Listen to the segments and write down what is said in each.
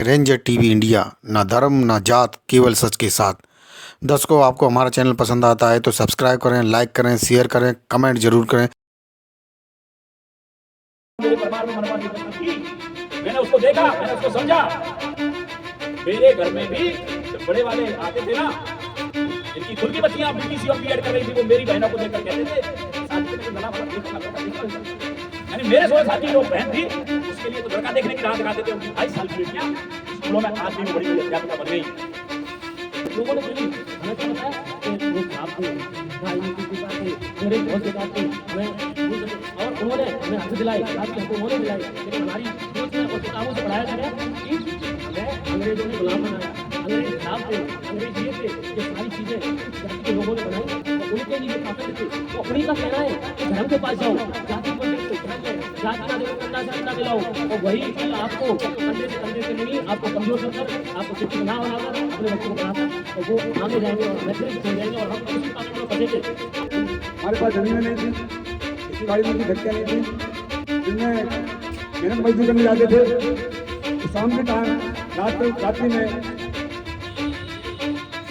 Ranger TV India, ना धर्म ना जात, केवल सच के साथ। दर्शकों, आपको हमारा चैनल पसंद आता है तो सब्सक्राइब करें, लाइक करें, शेयर करें, कमेंट जरूर करें। मेरे परिवार में मनवा की मैंने उसको देखा, मैंने उसको समझा। मेरे घर में भी जब बड़े वाले आते थे ना, जिनकी खुद की बच्चियां बीटीसी और बीएड कर रही थी, वो मेरी बहनों को देखकर कहते थे शादी में गला वाला देखना पड़ता। यानी मेरे 16 साल की जो बहन थी, उसके लिए तो लड़का देखने की राह दिखाते थे। उनकी 22 साल की बेटियां स्कूलों में आज भी बड़ी बड़ी अध्यापिका बन गई। लोगों ने बोली हमें क्या बताया कि वो खाप थे, राजनीति की बात है, मेरे बहुत बेकार थे, मैं और उन्होंने हमें हक दिलाई, बाकी हमको उन्होंने दिलाई। लेकिन हमारी सोच में और किताबों से पढ़ाया गया कि हमें अंग्रेजों ने गुलाम बनाया, अंग्रेज खराब थे, अंग्रेज ये थे, ये सारी चीजें जाति के लोगों ने बनाई। तो उनके लिए ताकत थे, वो अपनी का कहना है कि धर्म के पास जाओ, जाति को जाति का देखो, कंधा से कंधा मिलाओ, और वही चीज आपको कंधे से कंधे से नहीं, आपको कमजोर करकर, आपको शिक्षित ना बनाकर, अपने बच्चों को बनाकर, तो वो आगे जाएंगे और नेतृत्व हो जाएंगे और हम उसी पात्र में बचेंगे। हमारे पास जमीनें नहीं थी, खेती बाड़ी में धक्के नहीं थी, जिनमें मेहनत मजदूरी करने जाते थे। तो शाम के टाइम रात्रि में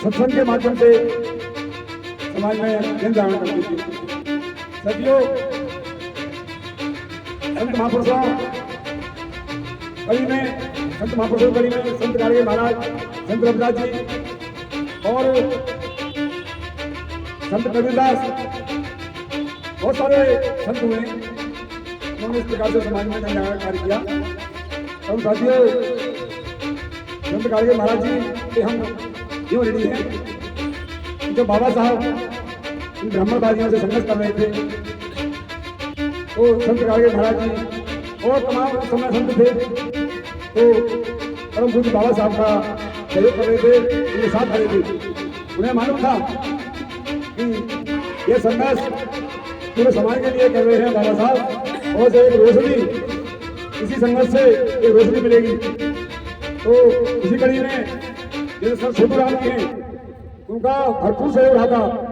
सत्संग के माध्यम से समाज में जन जागरण करती थी। सदियों संत महापुरुषों कड़ी में संत महापुरुषों कड़ी में संत गाड़गे महाराज, संत रविदास जी और संत कबीरदास, बहुत सारे संत हुए। उन्होंने इस प्रकार से समाज में जन कार्य किया। और साथियों, संत गाड़गे महाराज जी के हम यूँ ऋणी हैं। जब बाबा साहब इन ब्राह्मणवादियों से संघर्ष कर रहे थे, तो संत गाड़गे महाराज जी और तमाम उस समय संत थे, तो परम पूज्य बाबा साहब का सहयोग कर रहे थे, उनके साथ खड़े थे। उन्हें मालूम था कि ये संघर्ष पूरे समाज के लिए कर रहे हैं बाबा साहब, और से एक रोशनी, इसी संघर्ष से एक रोशनी मिलेगी। तो इसी कड़ी में जैसे सर छोटू राम जी हैं, उनका भरपूर सहयोग रहा था।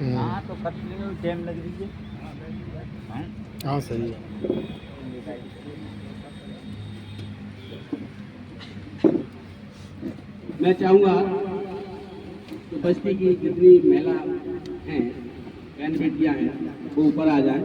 हाँ तो कर लेंगे, टाइम लग रही है। हाँ, सही है। मैं चाहूँगा कि बस्ती की जितनी महिला हैं, बहन बेटियाँ हैं, वो ऊपर आ जाएं।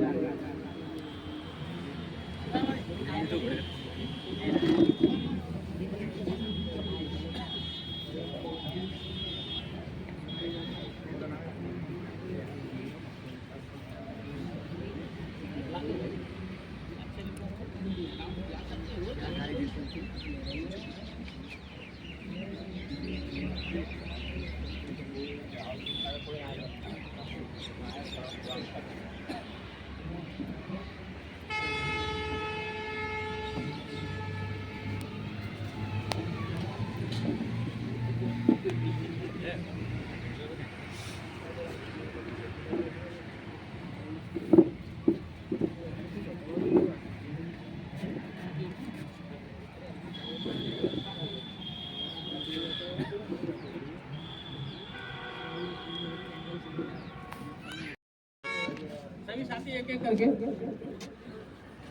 करके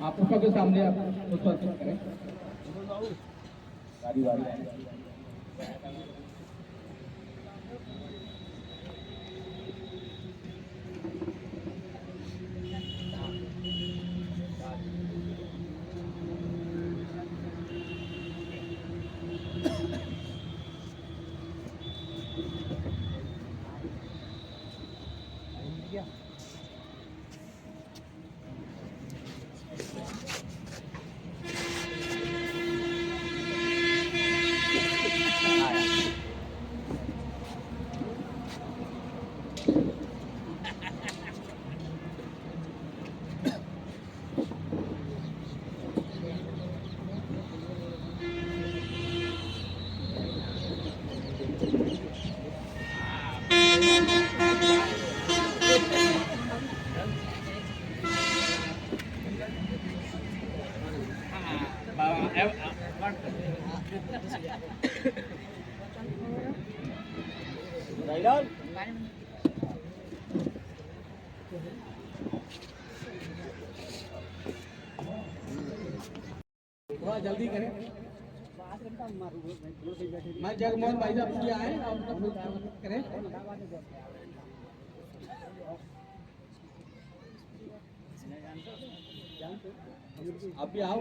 आप पुष्पा के सामने आप पुष्प अर्पित करें। थोड़ा जल्दी करें। मैं जगमोहन भाई साहब जी आए और करें। आप भी आओ।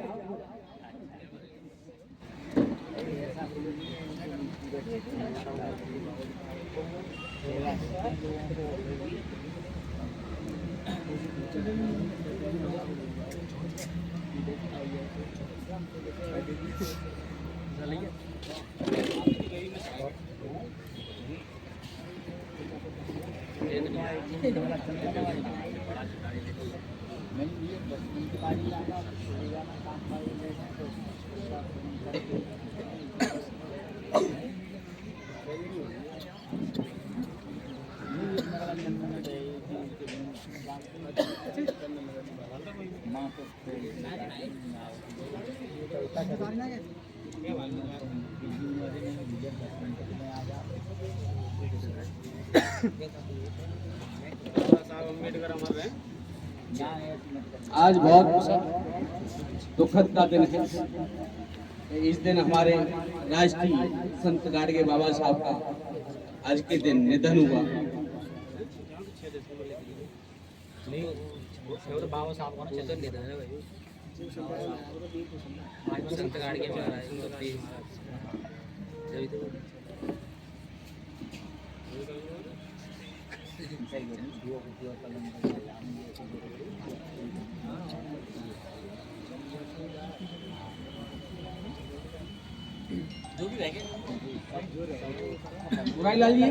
आज बहुत दुखद का दिन है। इस दिन हमारे राष्ट्रीय संत गाडगे बाबा साहब का आज के दिन निधन हुआ। बाबा साहब को ना चेतन निधन है भाई आज संत गाडगे जो भी रहेगा बुराई लाल जी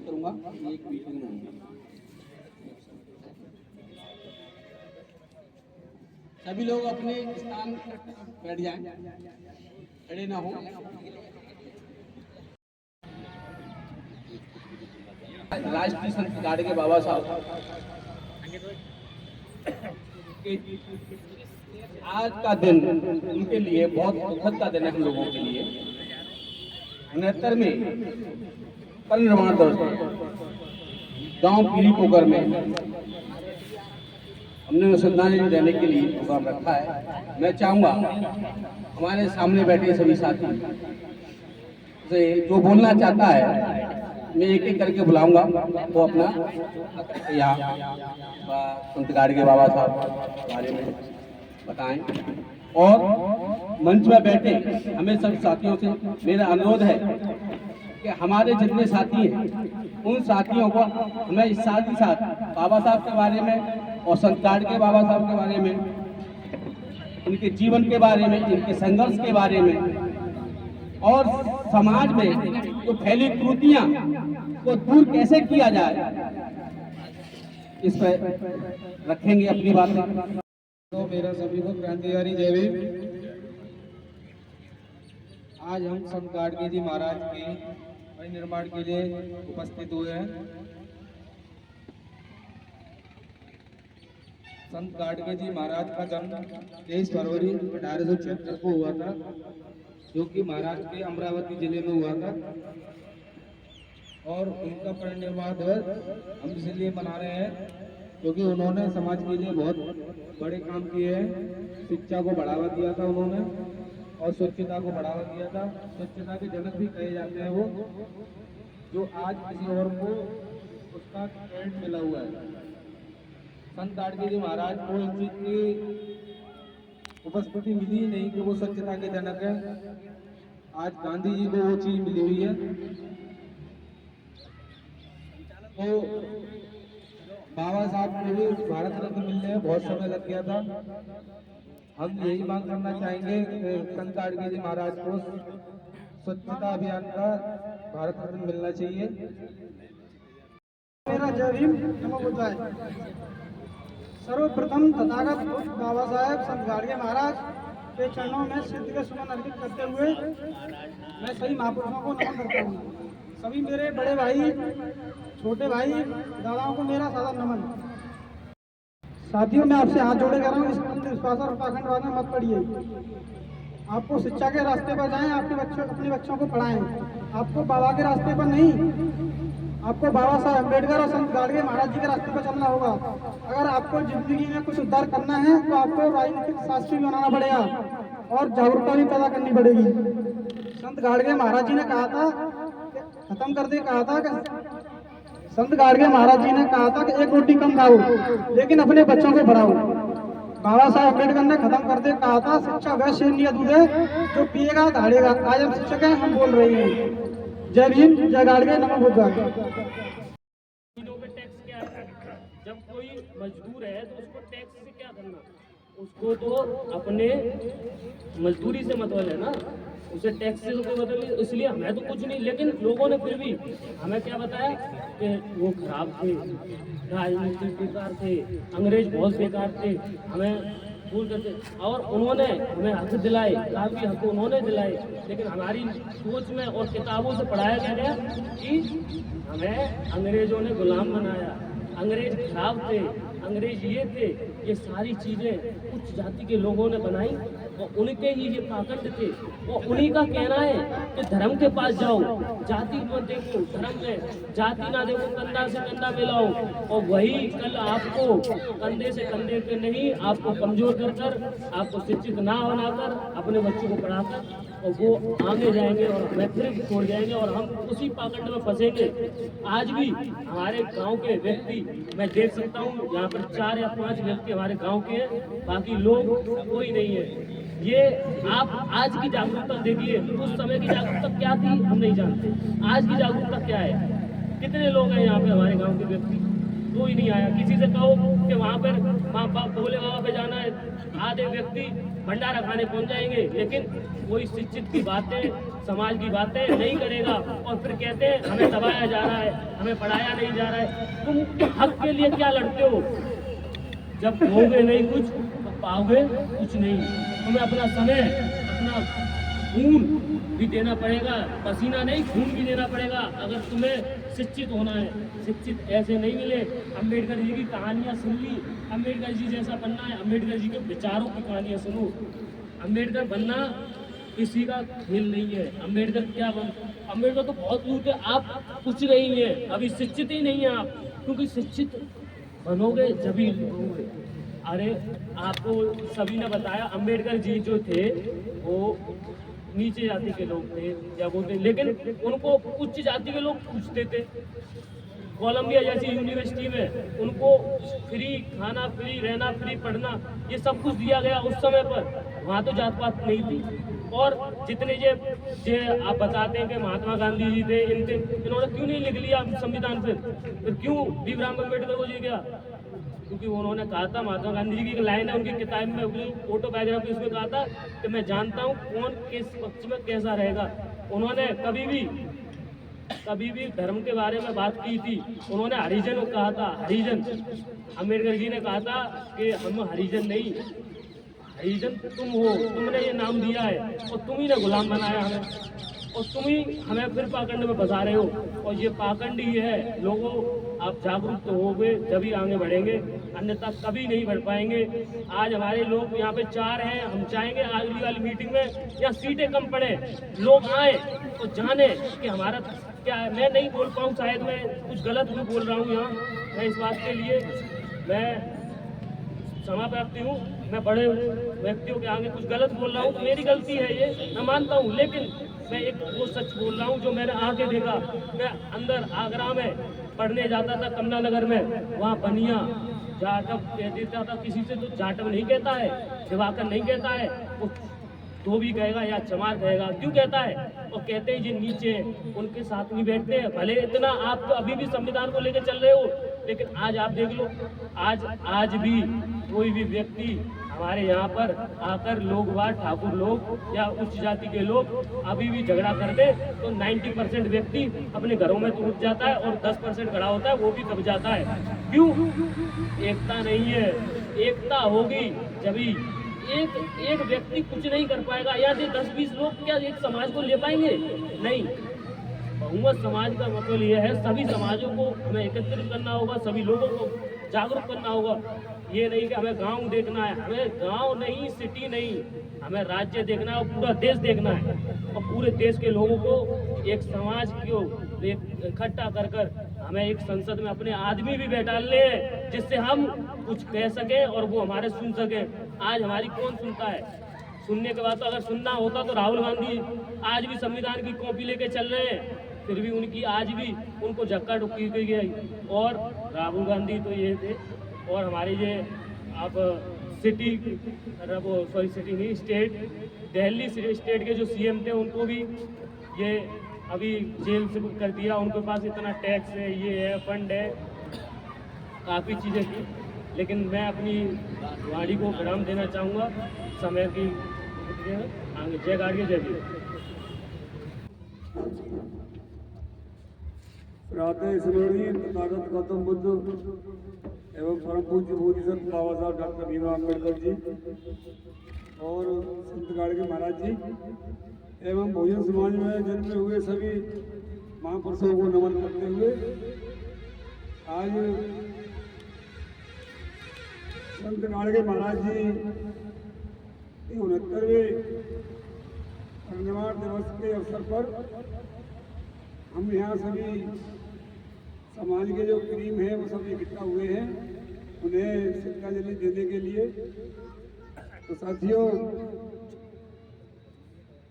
करूंगा एक मीटिंग में सभी लोग अपने स्थान बैठ जाएं, खड़े ना हो। राष्ट्रीय संत गाडगे बाबा साहब आज का दिन उनके लिए बहुत दुखद का दिन है। हम लोगों के लिए 69वें परिनिर्वाण दिवस गांव पीली पोखर में हमने श्रद्धांजलि देने के लिए प्रोग्राम रखा है। मैं चाहूँगा हमारे सामने बैठे सभी साथी से जो बोलना चाहता है मैं एक एक करके बुलाऊंगा वो अपना यहाँ संत गाडगे बाबा साहब के बारे में बताएं। और मंच में बैठे हमें सब साथियों से मेरा अनुरोध है कि हमारे जितने साथी हैं उन साथियों को हमें साथ ही साथ बाबा साहब के बारे में और संत गाडगे बाबा साहब के बारे में, उनके जीवन के बारे में, इनके संघर्ष के बारे में और समाज में जो फैली त्रुटियां को दूर कैसे किया जाए इस पर रखेंगे अपनी बातें। तो मेरा सभी को क्रांतिकारी जय भीम। आज हम संत गाडगे जी महाराज के परिनिर्वाण के लिए उपस्थित हुए हैं। संत गाडगे जी महाराज का जन्म 23 फरवरी 1876 को हुआ था। जो कि महाराष्ट्र के अमरावती जिले में हुआ था। और इनका परिनिर्वाण दिवस हम इसलिए मना रहे हैं क्योंकि उन्होंने समाज के लिए बहुत बड़े काम किए हैं। शिक्षा को बढ़ावा दिया था उन्होंने और स्वच्छता को बढ़ावा दिया था। स्वच्छता के जनक भी कहे जाते हैं वो, जो आज किसी और को उसका क्रेडिट मिला हुआ है। संत गाडगे जी महाराज को इस चीज की उपस्थिति मिली ही नहीं कि वो स्वच्छता के जनक है। आज गांधी जी को वो चीज मिली हुई है। तो बाबा साहब को भी भारत रत्न मिलने में बहुत समय लग गया था। हम यही मांग करना चाहेंगे कि संत गाडगे जी महाराज को स्वच्छता अभियान का भारत रत्न मिलना चाहिए। मेरा जय भीम, नमो बुद्धाय। सर्वप्रथम तथागत बुद्ध बाबा साहेब संत गाडगे महाराज के चरणों में सिद्ध के सुमन अर्पित करते हुए मैं सभी महापुरुषों को नमन करता हूँ। सभी मेरे बड़े भाई, छोटे भाई, दादाओं को मेरा सादर नमन। साथियों, मैं आपसे हाथ जोड़े कह रहा हूँ, इस अंधविश्वास और पाखंडवाद में मत पड़िए। आपको शिक्षा के रास्ते पर जाएं, अपने बच्चों को पढ़ाएं। आपको बाबा के रास्ते पर नहीं, आपको बाबा साहब अम्बेडकर और संत गाडगे महाराज जी के रास्ते पर चलना होगा। अगर आपको जिंदगी में कुछ उद्धार करना है तो आपको राजनीतिक शास्त्री भी बनाना पड़ेगा और जागरूकता भी पैदा करनी पड़ेगी। संत गाडगे महाराज जी ने कहा था, खत्म कर दे, कहा था कि संत गाडगे महाराज जी ने कहा था कि एक रोटी कम खाओ लेकिन अपने बच्चों को पढ़ाओ। बाबा साहब अम्बेडकर ने खत्म कर दे, कहा था शिक्षा वह शेरनीय दूध है जो पिएगा धाड़ेगा। आज हम शिक्षक हैं, हम बोल रहे हैं। जय भीम, जय गाडगे, नमो बुद्धाय। चीजों पे टैक्स क्या है? जब कोई मजदूर है तो उसको टैक्स से क्या करना? उसको तो अपने मजदूरी से मतलब है ना, उसे टैक्स से तो कोई मतलब नहीं। इसलिए हमें तो कुछ नहीं, लेकिन लोगों ने फिर भी हमें क्या बताया कि वो खराब थे, राजनीतिक बेकार थे, अंग्रेज बहुत बेकार थे, हमें भूल करते। और उन्होंने हमें हक दिलाए, काफी हक उन्होंने दिलाए, लेकिन हमारी सोच में और किताबों से पढ़ाया गया कि हमें अंग्रेजों ने गुलाम बनाया, अंग्रेज खराब थे, अंग्रेज ये थे। ये सारी चीजें उच्च जाति के लोगों ने बनाई और उनके ही ये पाखंड थे। और उन्हीं का कहना है कि धर्म के पास जाओ, जाति मत देखो, धर्म में जाति ना देखो, कंधा से कंधा मिलाओ। और वही कल आपको कंधे से कंधे पे नहीं, आपको कमजोर कर कर, आपको शिक्षित ना बनाकर, अपने बच्चों को पढ़ाकर और वो आगे जाएंगे और हमें फिर छोड़ जाएंगे और हम उसी पाखंड में फंसेंगे। आज भी हमारे गांव के व्यक्ति, मैं देख सकता हूँ यहाँ पर 4 या 5 व्यक्ति हमारे गांव के हैं, बाकी लोग कोई नहीं है। ये आप आज की जागरूकता देखिए, उस समय की जागरूकता क्या थी हम नहीं जानते, आज की जागरूकता क्या है। कितने लोग हैं यहाँ पे हमारे गांव के व्यक्ति? कोई नहीं आया। किसी से कहो कि वहाँ पर भोले बाबा पे जाना है, आधे व्यक्ति भंडारा खाने पहुँच जाएंगे, लेकिन कोई शिक्षित की बातें, समाज की बातें नहीं करेगा। और फिर कहते हैं हमें दबाया जा रहा है, हमें पढ़ाया नहीं जा रहा है। तुम हक के लिए क्या लड़ते हो? जब होगे नहीं कुछ तो पाओगे कुछ नहीं। तुम्हें अपना समय, अपना खून भी देना पड़ेगा, पसीना नहीं खून भी देना पड़ेगा अगर तुम्हें शिक्षित होना है। शिक्षित ऐसे नहीं मिले। अम्बेडकर जी की कहानियाँ सुन ली, अम्बेडकर जी जैसा बनना है, अम्बेडकर जी के विचारों की कहानियाँ सुनो। अम्बेडकर बनना किसी का खेल नहीं है। अम्बेडकर क्या अम्बेडकर तो बहुत दूर थे। आप कुछ नहीं है, अभी शिक्षित ही नहीं है आप, क्योंकि शिक्षित बनोगे जभी होगे। अरे आपको सभी ने बताया अम्बेडकर जी जो थे वो नीचे जाति के लोग थे या वो थे, लेकिन उनको उच्च जाति के लोग पूछते थे। कोलंबिया जैसी यूनिवर्सिटी में उनको फ्री खाना, फ्री रहना, फ्री पढ़ना, ये सब कुछ दिया गया उस समय पर। वहाँ तो जात पात नहीं थी। और जितने जे आप बताते हैं कि महात्मा गांधी जी थे, इन्होंने क्यों नहीं लिख लिया संविधान? फिर क्यों भीमराव अम्बेडकर को जी गया? क्योंकि उन्होंने कहा था, महात्मा गांधी जी की एक लाइन है उनकी किताब में, ऑटोबायोग्राफी, उसमें कहा था कि मैं जानता हूँ कौन किस पक्ष में कैसा रहेगा। उन्होंने कभी भी धर्म के बारे में बात की थी। उन्होंने हरिजन को कहा था, हरिजन। अम्बेडकर जी ने कहा था कि हम हरिजन नहीं, हरिजन तुम हो, तुमने ये नाम दिया है और तुम ही ने गुलाम बनाया हमें। और तुम ही हमें फिर पाखंड में फंसा रहे हो। और ये पाखंड ही है। लोगों, आप जागरूक तो होगे जब आगे बढ़ेंगे, अन्यथा कभी नहीं बढ़ पाएंगे। आज हमारे लोग यहाँ पे 4 हैं, हम चाहेंगे अगली वाली मीटिंग में या सीटें कम पड़े, लोग आए तो जाने कि हमारा क्या है। मैं नहीं बोल पाऊँ, शायद मैं कुछ गलत भी बोल रहा हूँ यहाँ, मैं इस बात के लिए मैं क्षमा प्राप्ति हूँ। मैं बड़े व्यक्तियों के आगे कुछ गलत बोल रहा हूँ, तो मेरी गलती है ये, मैं मानता हूँ। लेकिन मैं एक वो सच बोल रहा हूँ जो मैंने आके देखा। मैं अंदर आगरा में पढ़ने जाता था, कमला नगर में, वहाँ बनिया जाटव कह देता था, किसी से तो जाटव नहीं कहता है, दिवाकर नहीं कहता है, वो धोबी कहेगा या चमार कहेगा। क्यों कहता है? और कहते हैं जो नीचे हैं उनके साथ नहीं बैठते हैं। भले इतना आप तो अभी भी संविधान को लेकर चल रहे हो, लेकिन आज आप देख लो, आज भी कोई भी व्यक्ति हमारे यहाँ पर आकर लोगवाद, ठाकुर लोग या उच्च जाति के लोग अभी भी झगड़ा करते तो 90% व्यक्ति अपने घरों में तो उठ जाता है और 10% खड़ा होता है, वो भी दब जाता है। क्यों? एकता नहीं है। एकता होगी जभी। एक व्यक्ति कुछ नहीं कर पाएगा, या 10-20 लोग क्या एक समाज को ले पाएंगे? नहीं। बहुमत समाज का मतलब यह है सभी समाजों को हमें एकत्रित करना होगा, सभी लोगों को जागरूक करना होगा। ये नहीं कि हमें गांव देखना है, हमें गांव नहीं, सिटी नहीं, हमें राज्य देखना है और पूरा देश देखना है। और पूरे देश के लोगों को एक समाज को इकट्ठा कर हमें एक संसद में अपने आदमी भी बैठाने हैं, जिससे हम कुछ कह सके और वो हमारे सुन सके। आज हमारी कौन सुनता है? सुनने के बाद तो अगर सुनना होता तो राहुल गांधी आज भी संविधान की कॉपी लेके चल रहे हैं, फिर भी उनकी आज भी उनको झक्का टुक्की गई। और राहुल गांधी तो ये थे, और हमारी ये आप सिटी नहीं, स्टेट दिल्ली स्टेट के जो सीएम थे उनको भी ये अभी जेल से कर दिया। उनके पास इतना टैक्स है, ये है, फंड है, काफ़ी चीज़ें थी। लेकिन मैं अपनी वाणी को विराम देना चाहूँगा। समय की आगे जय गाड़िए, जय भी। प्रातः स्मरणीय तथागत गौतम बुद्ध एवं परम पूज्य बोधिसत्व बाबा साहब डॉक्टर भीमराव अम्बेडकर जी और संत गाड़गे महाराज जी एवं बहुजन समाज में जन्मे हुए सभी महापुरुषों को नमन करते हुए आज संत गाड़गे महाराज जी के 69वें परिनिर्वाण दिवस के अवसर पर हम यहाँ सभी समाज के जो क्रीम हैं वो सब इकट्ठा हुए हैं उन्हें श्रद्धांजलि देने के लिए। तो साथियों,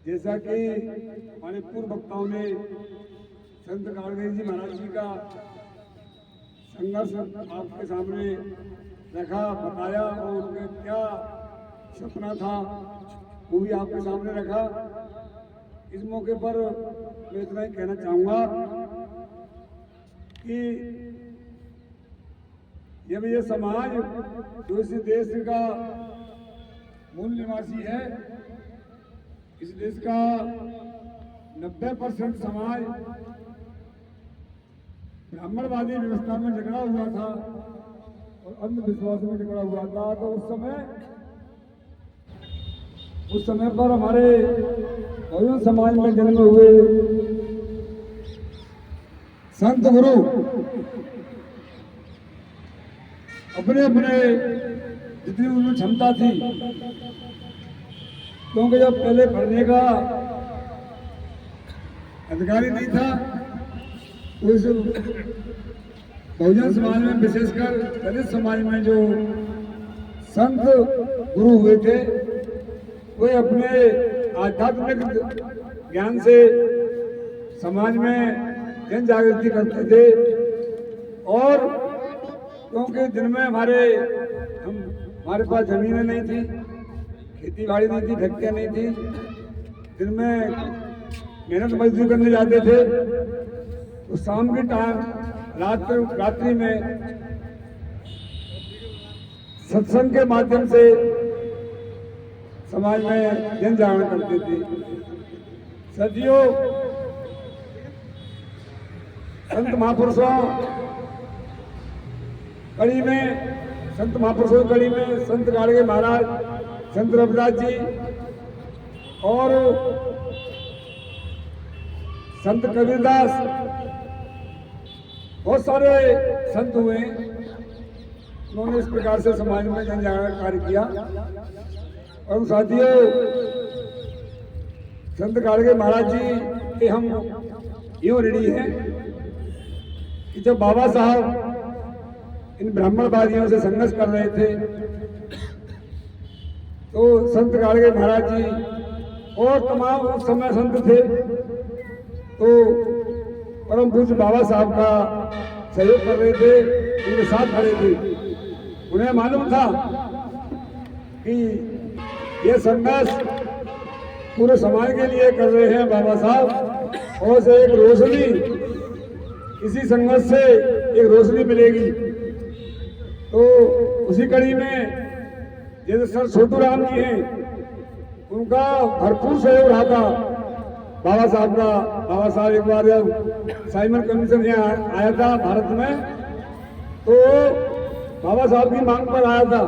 जैसा कि हमारे पूर्व वक्ताओं ने संत गाड़गे जी महाराज जी का संघर्ष आपके सामने रखा, बताया और उनका क्या सपना था वो भी आपके सामने रखा। इस मौके पर मैं इतना ही कहना चाहूँगा कि जब ये समाज जो इस देश का मूल निवासी है, इस देश का 90% समाज ब्राह्मणवादी व्यवस्था में झगड़ा हुआ था और अंधविश्वास में झगड़ा हुआ था। तो उस समय पर हमारे बहुजन समाज में जन्म हुए संत गुरु अपने अपने जितनी उनमें क्षमता थी, क्योंकि जब पहले पढ़ने का अधिकारी नहीं था, उस बहुजन समाज में विशेषकर दलित समाज में जो संत गुरु हुए थे वे अपने आध्यात्मिक ज्ञान से समाज में जन जागृति करते थे। और क्योंकि दिन में हमारे पास जमीनें नहीं थी, खेती बाड़ी नहीं थी, फैक्ट्रियाँ नहीं थी, दिन में मेहनत मजदूरी करने जाते थे, तो शाम के टाइम रात्रि में सत्संग के माध्यम से समाज में जन जागरण करते थे। सदियों संत महापुरुषों कड़ी में संत गाड़गे महाराज, संत रविदास जी और संत कबीरदास, बहुत सारे संत हुए, उन्होंने इस प्रकार से समाज में जन जागरण कार्य किया। और साथियों, संत गाड़गे महाराज जी के हम यूं ऋणी हैं कि जब बाबा साहब इन ब्राह्मणवादियों से संघर्ष कर रहे थे तो संत गाड़गे महाराज जी और तमाम उस समय संत थे तो परम पूज्य बाबा साहब का सहयोग कर रहे थे, उनके साथ खड़े थे। उन्हें मालूम था कि ये संघर्ष पूरे समाज के लिए कर रहे हैं बाबा साहब, और से एक रोशनी, इसी संघर्ष से एक रोशनी मिलेगी। तो उसी कड़ी में जैसे सर छोटू राम जी हैं, उनका भरपूर सहयोग रहा था बाबा साहब का। बाबा साहब एक बार जब साइमन कमीशन यहाँ आया था भारत में, तो बाबा साहब की मांग पर आया था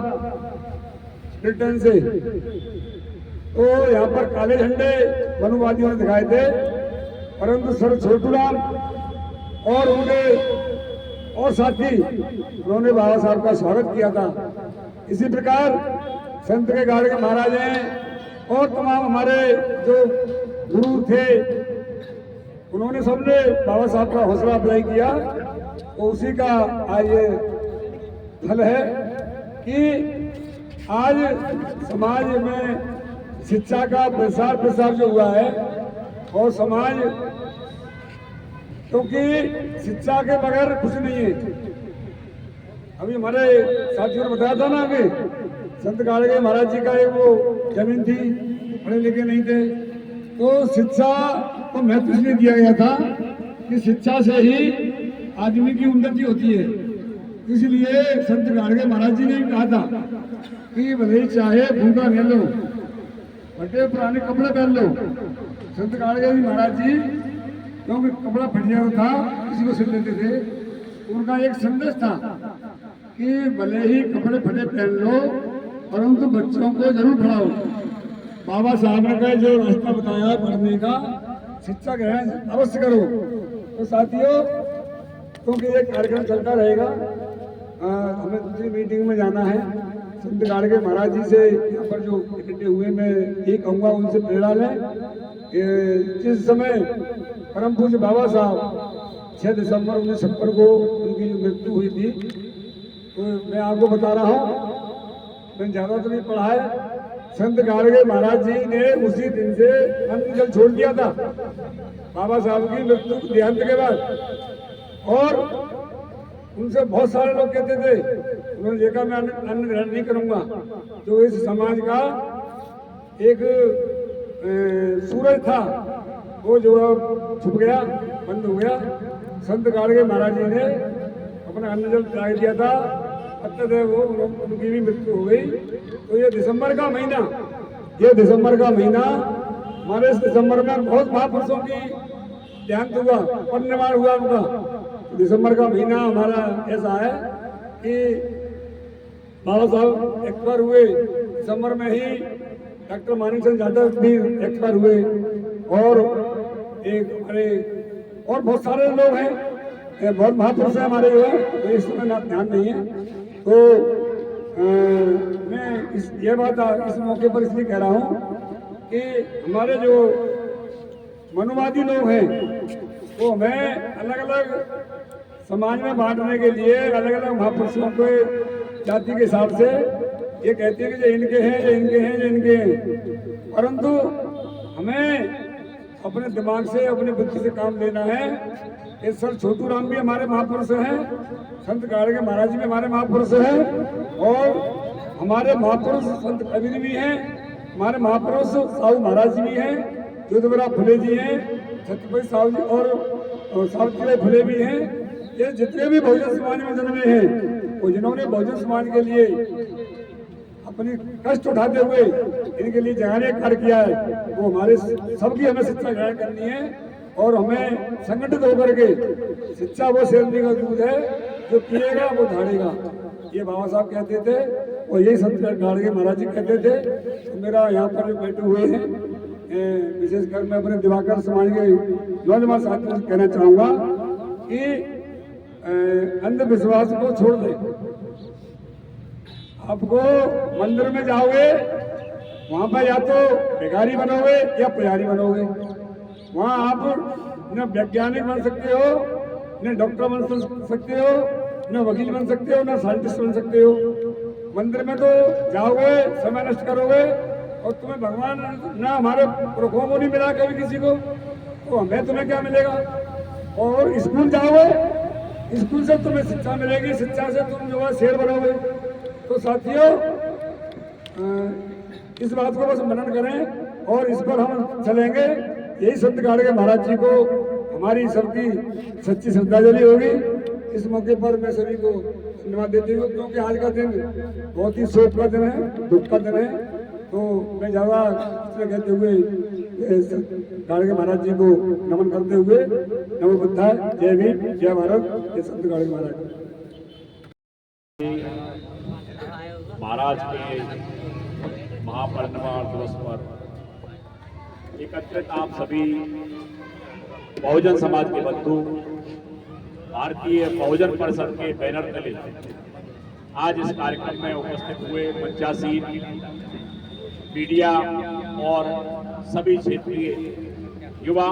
ब्रिटेन से, तो यहाँ पर काले झंडे वनवादियों ने दिखाए थे, परंतु सर छोटू राम और उनके और साथी उन्होंने बाबा साहब का स्वागत किया था। इसी प्रकार संत के गाड़गे महाराज हैं और तमाम हमारे जो गुरु थे, उन्होंने सबने बाबा साहब का हौसला अफजाई किया। तो उसी का आज ये फल है कि आज समाज में शिक्षा का प्रसार जो हुआ है, और समाज, क्योंकि शिक्षा के बगैर कुछ नहीं है। अभी हमारे साथियों ने बताया था ना कि संत गाड़गे महाराज जी का एक वो जमीन थी, पढ़े लिखे नहीं थे, तो शिक्षा को महत्व इसलिए दिया गया था कि शिक्षा से ही आदमी की उन्नति होती है। इसलिए संत गाड़गे महाराज जी ने कहा था कि भले चाहे भूखा रह लो, फटे पुराने कपड़े पहन लो। संत गाड़गे महाराज जी क्योंकि कपड़ा फट जाता था किसी को सिल लेते थे, उनका एक संदेश था कि भले ही कपड़े फटे पहन लो परंतु बच्चों को जरूर पढ़ाओ। बाबा साहब ने कहा जो रास्ता बताया पढ़ने का, शिक्षा ग्रहण अवश्य करो। तो साथियों, क्योंकि ये कार्यक्रम चलता रहेगा, हमें दूसरी मीटिंग में जाना है। संत गाड़गे महाराज जी से यहाँ पर जो इकट्ठे हुए, मैं यही कहूँगा उनसे प्रेरणा लें। जिस समय परम पूज्य बाबा साहब 6 दिसंबर 1956 को उनकी जो मृत्यु हुई थी, तो मैं आपको बता रहा हूँ, मैंने ज़्यादा तो नहीं पढ़ा है, संत गाड़गे महाराज जी ने उसी दिन से अन्न जल छोड़ दिया था बाबा साहब की मृत्यु देहांत के बाद। और उनसे बहुत सारे लोग कहते थे, उन्होंने देखा मैं अन्न ग्रहण नहीं करूंगा, जो इस समाज का एक सूरज था वो जो छुप गया, बंद हो गया। संत गाड़गे महाराज जी ने अपना अन्न जल त्याग दिया था, अतः वो उनकी भी मृत्यु हो गई। तो ये दिसंबर का महीना, हमारे इस दिसंबर में बहुत महापुरुषों की देहांत हुआ, परिनिर्वाण हुआ उनका। दिसंबर का महीना हमारा ऐसा है कि बाबा साहब एक्सपायर हुए, दिसंबर में ही डॉक्टर मानिकचंद जाटव भी एक्सपायर हुए, और एक हमारे और बहुत सारे लोग हैं, बहुत महापुरुष हैं हमारे, तो इस समय ध्यान नहीं है। तो मैं ये बात इस मौके पर इसलिए कह रहा हूँ कि हमारे जो मनुवादी लोग हैं वो हमें अलग अलग समाज में बांटने के लिए अलग अलग महापुरुषों के जाति के हिसाब से ये कहते हैं कि ये इनके हैं, ये इनके हैं, ये इनके हैं, परंतु हमें अपने दिमाग से, अपनी बुद्धि से काम लेना है। इस सर छोटू राम भी हमारे महापुरुष हैं, संत गाड़गे महाराज जी भी हमारे महापुरुष हैं, और हमारे महापुरुष संत कबीर भी हैं, हमारे महापुरुष साहू महाराज जी भी हैं, ज्योतिबा फुले जी हैं, छत्रपति साहू जी और सावित्रीबाई फुले भी हैं। ये जितने भी बहुजन समाज में जन्मे हैं, वो जिन्होंने बहुजन समाज के लिए अपनी कष्ट उठाते हुए इनके लिए जगाने का कार्य किया है, वो हमारे सबकी हमें शिक्षा ग्रहण करनी है, और हमें संगठित होकर के शिक्षा वो शेरनी का दूध है, जो पिएगा वो धाड़ेगा, ये बाबा साहब कहते थे, और यही संत गाड़गे महाराज जी कहते थे। तो मेरा यहाँ पर जो बैठे हुए हैं विशेषकर मैं अपने दिवाकर समाज के नौजवान साथियों से कहना चाहूंगा कि अंधविश्वास को छोड़ दे। आपको मंदिर में जाओगे, वहां पर या तो भिखारी बनोगे या पुजारी बनोगे। वहां आप न वैज्ञानिक बन सकते हो, न डॉक्टर बन सकते हो, न वकील बन सकते हो, न साइंटिस्ट बन सकते हो। मंदिर में तो जाओगे, समय नष्ट करोगे और तुम्हें भगवान ना हमारे पुरखों को नहीं मिला कभी किसी को, तो हमें तुम्हें क्या मिलेगा। और स्कूल जाओगे, स्कूल से तुम्हें शिक्षा मिलेगी, शिक्षा से तुम जो है शेर बनोगे। तो साथियों, इस बात को बस मनन करें और इस पर हम चलेंगे। यही संत गाड़गे महाराज जी को हमारी सबकी सच्ची श्रद्धांजलि होगी। इस मौके पर मैं सभी को धन्यवाद देती हूँ, क्योंकि आज का दिन बहुत ही शोक का दिन है, दुख का दिन है। तो मैं ज़्यादा कहते हुए गाड़गे महाराज जी को नमन करते हुए नमो बुद्धाय, जय भीम, जय भारत, जय संत गाड़गे महाराज। महाराज के महापरिनिर्वाण दिवस पर एकत्रित आप सभी बहुजन समाज के बंधु, भारतीय बहुजन परिषद के बैनर तले आज इस कार्यक्रम में उपस्थित हुए पंचासीन मीडिया और सभी क्षेत्रीय युवा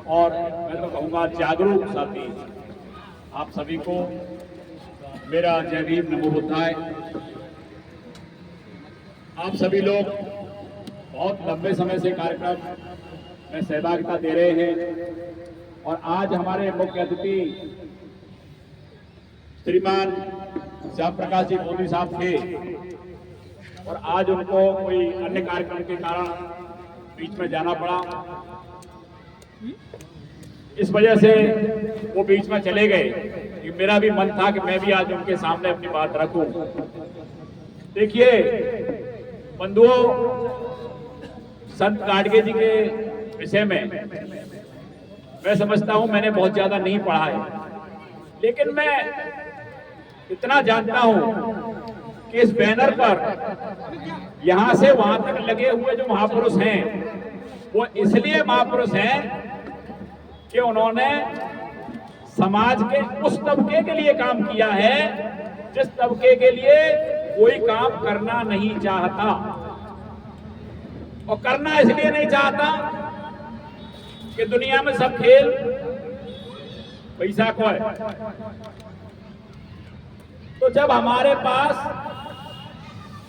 और मैं तो कहूँगा जागरूक साथी, आप सभी को मेरा जय भीम, नमो बुद्धाय। आप सभी लोग बहुत लंबे समय से कार्यक्रम में सहभागिता दे रहे हैं और आज हमारे मुख्य अतिथि श्रीमान श्याम प्रकाश जी मोदी साहब थे और आज उनको कोई अन्य कार्यक्रम के कारण बीच में जाना पड़ा। इस वजह से वो बीच में चले गए। मेरा भी मन था कि मैं भी आज उनके सामने अपनी बात रखूं। देखिए बंधुओं, संत गाडगे जी के विषय में मैं समझता हूं, मैंने बहुत ज्यादा नहीं पढ़ा है, लेकिन मैं इतना जानता हूं कि इस बैनर पर यहां से वहां तक लगे हुए जो महापुरुष हैं वो इसलिए महापुरुष हैं कि उन्होंने समाज के उस तबके के लिए काम किया है जिस तबके के लिए कोई काम करना नहीं चाहता। और करना इसलिए नहीं चाहता कि दुनिया में सब खेल पैसा को है। तो जब हमारे पास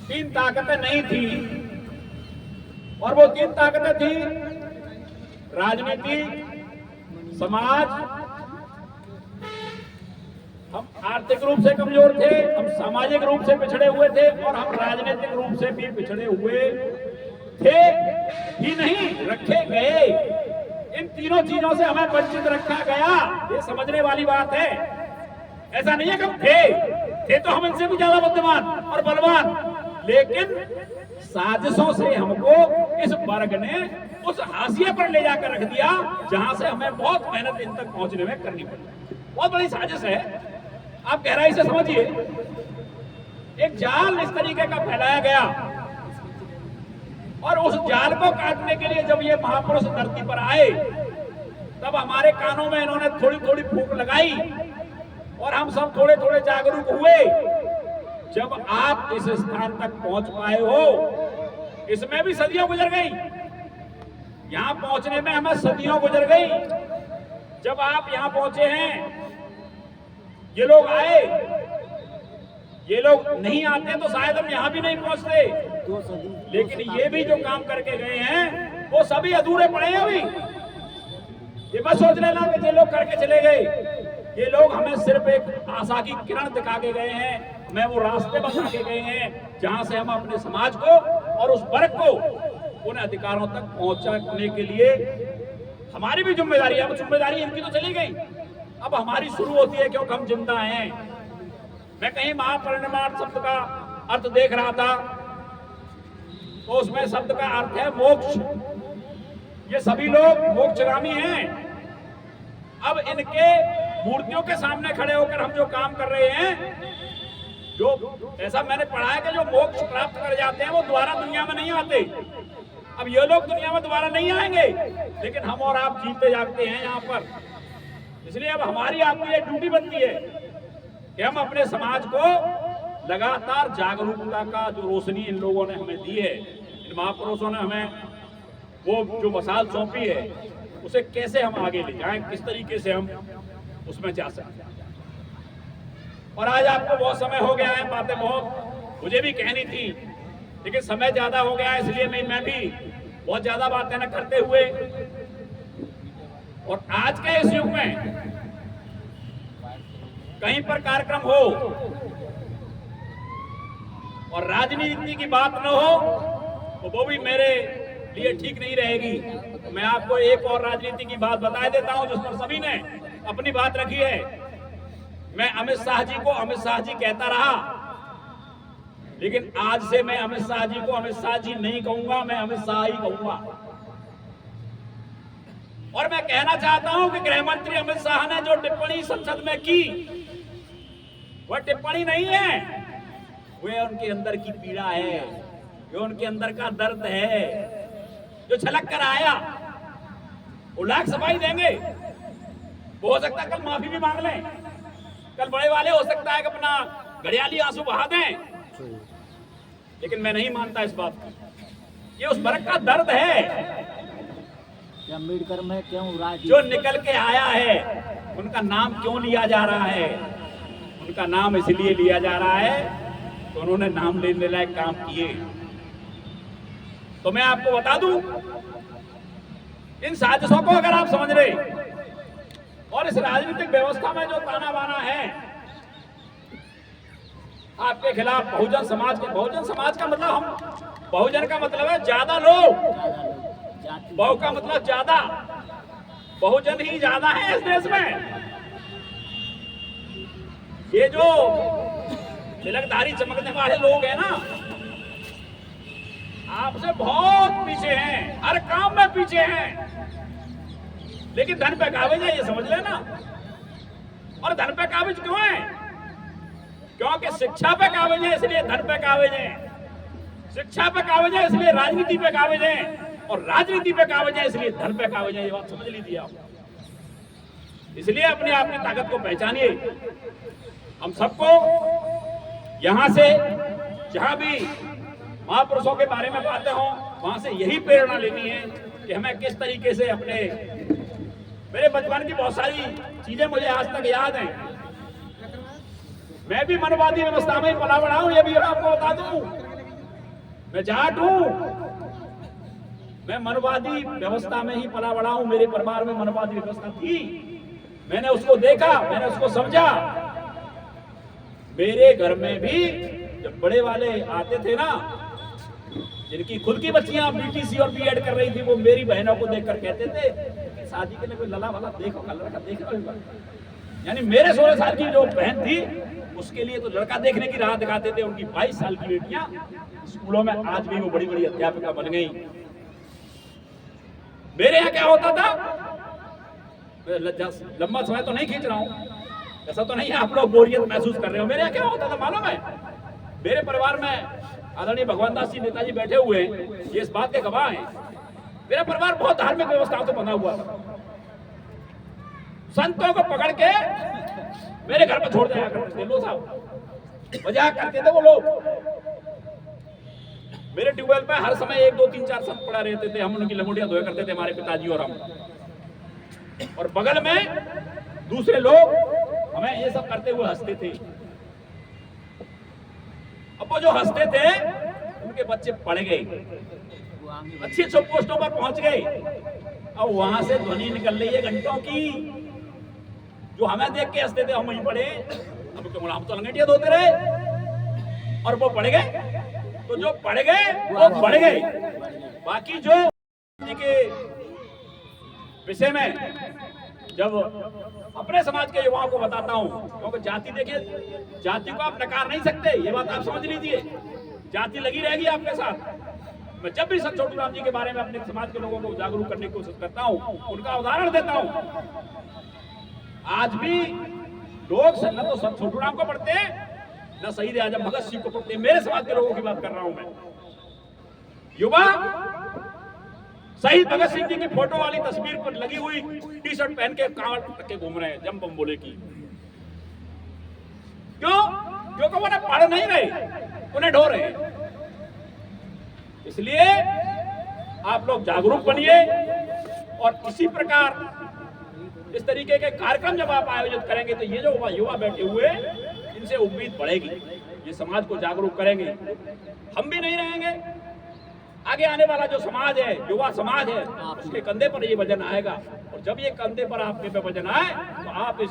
3 ताकतें नहीं थी, और वो 3 ताकतें थी राजनीति, समाज, हम आर्थिक रूप से कमजोर थे, हम सामाजिक रूप से पिछड़े हुए थे और हम राजनीतिक रूप से भी पिछड़े हुए थे ही नहीं, रखे गए। इन तीनों चीजों से हमें वंचित रखा गया। ये समझने वाली बात है। ऐसा नहीं है कि हम थे तो हम इनसे भी ज्यादा बुद्धिमान और बलवान, लेकिन साजिशों से हमको इस वर्ग ने उस हाशिए पर ले जाकर रख दिया जहां से हमें बहुत मेहनत इन तक पहुंचने में करनी पड़ी। बहुत बड़ी साजिश है, आप गहराई से समझिए। एक जाल इस तरीके का फैलाया गया और उस जाल को काटने के लिए जब ये महापुरुष धरती पर आए तब हमारे कानों में इन्होंने थोड़ी थोड़ी फूंक लगाई और हम सब थोड़े थोड़े जागरूक हुए। जब आप इस स्थान तक पहुंच पाए हो, इसमें भी सदियों गुजर गई, यहां पहुंचने में हमें सदियों गुजर गई। जब आप यहां पहुंचे हैं, ये लोग आए, ये लोग नहीं आते तो शायद हम यहां भी नहीं पहुंचते। लेकिन ये भी जो काम करके गए हैं वो सभी अधूरे पड़े हैं अभी। ये मत सोच लेना कि ये लोग करके चले गए। ये लोग हमें सिर्फ एक आशा की किरण दिखा के गए हैं, हमें वो रास्ते बता के गए हैं जहां से हम अपने समाज को और उस वर्ग को उन अधिकारों तक पहुंचाने के लिए हमारी भी जिम्मेदारी है। अब जिम्मेदारी इनकी तो चली गई, अब हमारी शुरू होती है क्योंकि हम जिंदा हैं। मैं कहीं महापरिनिर्वाण शब्द का अर्थ देख रहा था तो उसमें शब्द का अर्थ है मोक्ष। ये सभी लोग मोक्षगामी हैं। अब इनके मूर्तियों के सामने खड़े होकर हम जो काम कर रहे हैं, जो ऐसा मैंने पढ़ा है कि जो मोक्ष प्राप्त कर जाते हैं वो दोबारा दुनिया में नहीं आते। अब ये लोग दुनिया में दोबारा नहीं आएंगे, लेकिन हम और आप जीते जागते हैं यहाँ पर। इसलिए अब हमारी आपकी ये ड्यूटी बनती है कि हम अपने समाज को लगातार जागरूकता का जो रोशनी इन लोगों ने हमें दी है, इन महापुरुषों ने हमें वो जो मसाल सौंपी है, उसे कैसे हम आगे ले जाएं, किस तरीके से हम उसमें जा सकते हैं। और आज आपको बहुत समय हो गया है, बातें बहुत मुझे भी कहनी थी, लेकिन समय ज्यादा हो गया है, इसलिए मैं भी बहुत ज्यादा बातें न करते हुए, और आज के इस युग में कहीं पर कार्यक्रम हो और राजनीति की बात न हो तो वो भी मेरे लिए ठीक नहीं रहेगी। तो मैं आपको एक और राजनीति की बात बता देता हूं जिस पर सभी ने अपनी बात रखी है। मैं अमित शाह जी को अमित शाह जी कहता रहा, लेकिन आज से मैं अमित शाह जी को अमित शाह जी नहीं कहूंगा, मैं अमित शाह ही कहूंगा। और मैं कहना चाहता हूं कि गृह मंत्री अमित शाह ने जो टिप्पणी संसद में की, वह टिप्पणी नहीं है, वह उनके अंदर की पीड़ा है, ये उनके अंदर का दर्द है जो छलक कर आया। वो लाख सफाई देंगे, वो हो सकता है कल माफी भी मांग लें, कल बड़े वाले हो सकता है कि अपना घड़ियाली आंसू बहा दें, लेकिन मैं नहीं मानता इस बात को। ये उस वर्ग का दर्द है अम्बेडकर में क्यों जो निकल के आया है। उनका नाम क्यों लिया जा रहा है? उनका नाम इसलिए लिया जा रहा है तो उन्होंने नाम लेने लायक काम किए। तो मैं आपको बता दूं, इन साजिशों को अगर आप समझ रहे और इस राजनीतिक व्यवस्था में जो ताना बाना है आपके खिलाफ बहुजन समाज का मतलब हम बहुजन का मतलब है ज्यादा लोग, बहु का मतलब ज्यादा, बहुजन ही ज्यादा है इस देश में। ये जो तिलकधारी चमकने वाले लोग हैं ना, आपसे बहुत पीछे हैं, हर काम में पीछे हैं, लेकिन धन पे काबिज है, ये समझ लेना। और धन पे काबिज क्यों है? क्योंकि शिक्षा पे काबिज है, इसलिए धन पे काबिज है। शिक्षा पे काबिज है, इसलिए राजनीति पे काबिज है, और राजनीति पे काबिज है, इसलिए धन पे काबिज है। ये बात समझ लीजिए आप। इसलिए अपने आप की ताकत को पहचानिए। हम सबको यहां से जहां भी महापुरुषों के बारे में बातें हों, वहां से यही प्रेरणा लेनी है कि हमें किस तरीके से अपने, मेरे बचपन की बहुत सारी चीजें मुझे आज तक याद हैं। मैं भी मनवादी व्यवस्था में ही पला बड़ा हूं, ये भी आपको बता दूं। मैं जाट हूं, मैं मनवादी व्यवस्था में ही पला बड़ा हूं। मेरे परिवार में मनवादी व्यवस्था थी, मैंने उसको देखा, मैंने उसको समझा। मेरे घर में भी जब बड़े वाले आते थे ना, जिनकी खुद की बच्चियां बीटीसी और बीएड कर रही थी, वो मेरी बहनों को देखकर कहते थे कि शादी के लिए कोई लला वाला देखो, कलर का देखो। यानी मेरे 16 साल की जो बहन थी, उसके लिए तो लड़का देखने की राह दिखाते थे। उनकी 22 साल की बेटियां स्कूलों में आज भी वो बड़ी बड़ी अध्यापिका बन गई। मेरे यहाँ क्या होता था, लंबा समय तो नहीं खींच रहा हूं, ऐसा तो नहीं है आप लोग बोरियत महसूस कर रहे हो। मेरे यहाँ क्या होता था मालूम है? मेरे परिवार में आदरणीय भगवान दास जी नेताजी बैठे हुए हैं, ये इस बात के गवाह हैं। मेरा परिवार बहुत धार्मिक व्यवस्थाओं से बना हुआ था। संतों को पकड़ के मेरे घर पर छोड़ दिया करते थे, लो साहब मजाक करते थे वो लोग। मेरे ट्यूबवेल पे हर समय 1 2 3 4 संत पड़ा रहते थे। हम उनकी लंगोटियां धोया करते थे, हमारे पिताजी और हम। और बगल में दूसरे लोग हमें ये सब करते हुए हंसते थे। अब वो जो हंसते थे, उनके बच्चे पढ़ गए, अच्छी अच्छी पोस्टों पर पहुंच गए। अब वहां से ध्वनि निकल रही है घंटों की, जो हमें देख के हंसते थे, हम वहीं पढ़े। अब क्यों हम तो लंगटियां धोते रहे, और वो पढ़ गए। तो जो पढ़ गए वो बढ़ गए। बाकी जो के विषय में जब अपने समाज के युवाओं को बताता हूं, क्योंकि जाति, देखिए जाति को आप नकार नहीं सकते, ये बात आप समझ लीजिए। जाति लगी रहेगी आपके साथ। मैं जब भी संत छोटू राम जी के बारे में अपने समाज के लोगों को जागरूक करने की कोशिश करता हूं, उनका उदाहरण देता हूं। आज भी लोग न तो संत छोटू राम को पढ़ते हैं, न शहीद आजम भगत सिंह को पढ़ते हैं। मेरे समाज के लोगों की बात कर रहा हूं मैं। युवा शहीद भगत सिंह जी की फोटो वाली तस्वीर पर लगी हुई टी शर्ट पहन के कांवड़ रख के घूम रहे हैं जम बम बोले की। क्यों? क्योंकि वो पढ़ नहीं रहे, उन्हें ढो रहे हैं। इसलिए आप लोग जागरूक बनिए और इसी प्रकार इस तरीके के कार्यक्रम जब आप आयोजित करेंगे तो ये जो युवा बैठे हुए इनसे उम्मीद बढ़ेगी, ये समाज को जागरूक करेंगे। हम भी नहीं रहेंगे, आगे आने वाला जो समाज है, युवा समाज है, उसके कंधे पर ये वजन आएगा। और जब ये कंधे पर आपके पे वजन आए तो आप इस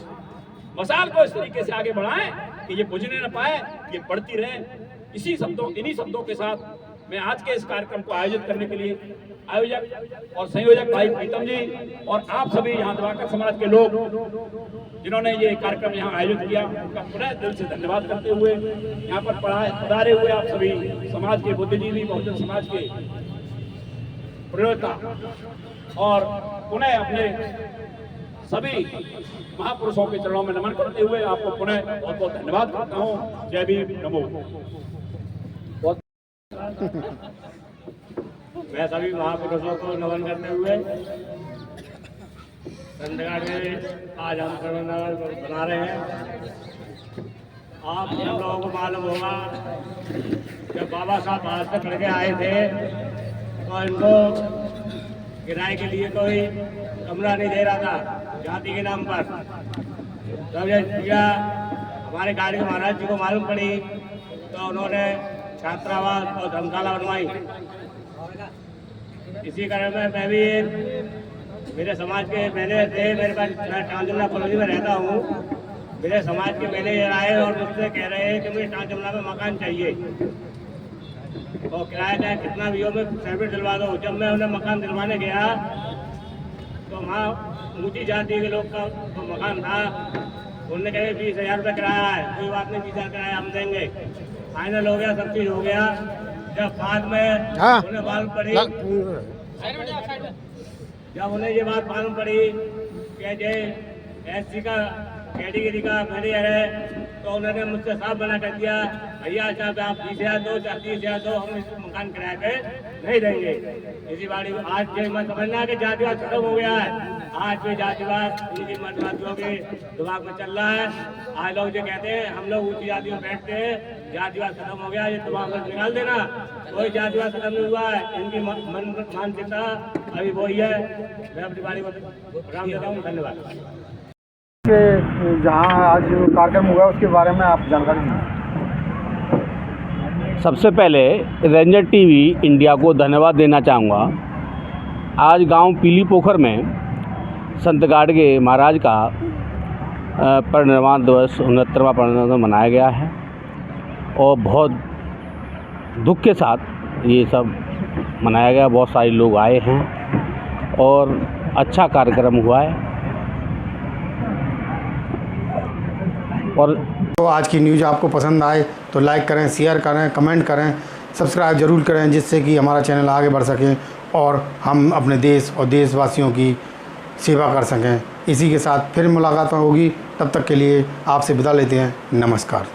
मसाल को इस तरीके से आगे बढ़ाएं कि ये बुझने न पाए, ये बढ़ती रहे। इन्हीं शब्दों के साथ मैं आज के इस कार्यक्रम को आयोजित करने के लिए आयोजक और संयोजक भाई प्रीतम जी और आप सभी यहाँ दिवाकर समाज के लोग जिन्होंने ये कार्यक्रम यहाँ आयोजित किया, उनका पुनः दिल से धन्यवाद करते हुए यहाँ पर पधारे हुए आप सभी समाज के बुद्धिजीवी, बहुजन समाज के प्रेरता और पुनः अपने सभी महापुरुषों के चरणों में नमन करते हुए आपको पुनः बहुत बहुत धन्यवाद करता हूँ। जय भीम, नमो। मैं सभी महापुरुषों को नमन करते हुए संतगाड़ में आज हम सर्वनगर बना रहे हैं। आप हम लोगों को मालूम होगा जब बाबा साहब आज तक लड़के आए थे तो इनको किराए के लिए कोई कमरा नहीं दे रहा था जाति के नाम पर। तब ये हमारे गाड़ी के महाराज जी को मालूम पड़ी तो उन्होंने छात्रावास और धर्मशाला बनवाई। इसी कारण मैं भी मेरे समाज के मैंने थे, मेरे पास मैं टांजुमला कॉलोनी में रहता हूँ। मेरे समाज के मैनेजर आए और मुझसे कह रहे हैं कि मुझे टांजुमला में मकान चाहिए और किराया चाहे कितना भी हो, मैं सर्विस दिलवा दो। जब मैं उन्हें मकान दिलवाने गया तो वहाँ ऊँची जाति के लोग का तो मकान था, उन्होंने कहे 20,000 रुपये किराया है। कोई बात नहीं, 20,000 किराया हम देंगे। फाइनल हो गया, सब चीज हो गया। जब बाद में उन्हें मालूम पड़ी, जब उन्हें ये बात मालूम पड़ी कि जे SC का कैटेगरी का मैनेजर है तो उन्होंने मुझसे साफ मना कर दिया, भैया साहब आप 20,000 दो, 30,000 दो, हम इस मकान किराए पे नहीं देंगे। इसी बाड़ी आज के मैं समझना कि जातिवाद खत्म हो गया है। आज भी जातिवाद इनकी मतवादियों के दिमाग में चल रहा है। आज लोग जो कहते हैं हम लोग ऊंची जाति में बैठते हैं, जातिवाद खत्म हो गया, ये दिमाग में निकाल देना। कोई जातिवाद खत्म नहीं हुआ है, इनकी मानसिकता अभी वही है। मैं अपनी बारी को राम देता हूँ। धन्यवाद। जहाँ आज कार्यक्रम हुआ उसके बारे में आप जानकारी दें। सबसे पहले रेंजर टीवी इंडिया को धन्यवाद देना चाहूँगा। आज गांव पीली पोखर में संत गाडगे महाराज का परिनिर्वाण दिवस 69वां परिनिर्वाण दिवस मनाया गया है और बहुत दुख के साथ ये सब मनाया गया। बहुत सारे लोग आए हैं और अच्छा कार्यक्रम हुआ है। और तो आज की न्यूज़ आपको पसंद आए तो लाइक करें, शेयर करें, कमेंट करें, सब्सक्राइब ज़रूर करें, जिससे कि हमारा चैनल आगे बढ़ सके और हम अपने देश और देशवासियों की सेवा कर सकें। इसी के साथ फिर मुलाकात होगी, तब तक के लिए आपसे विदा लेते हैं। नमस्कार।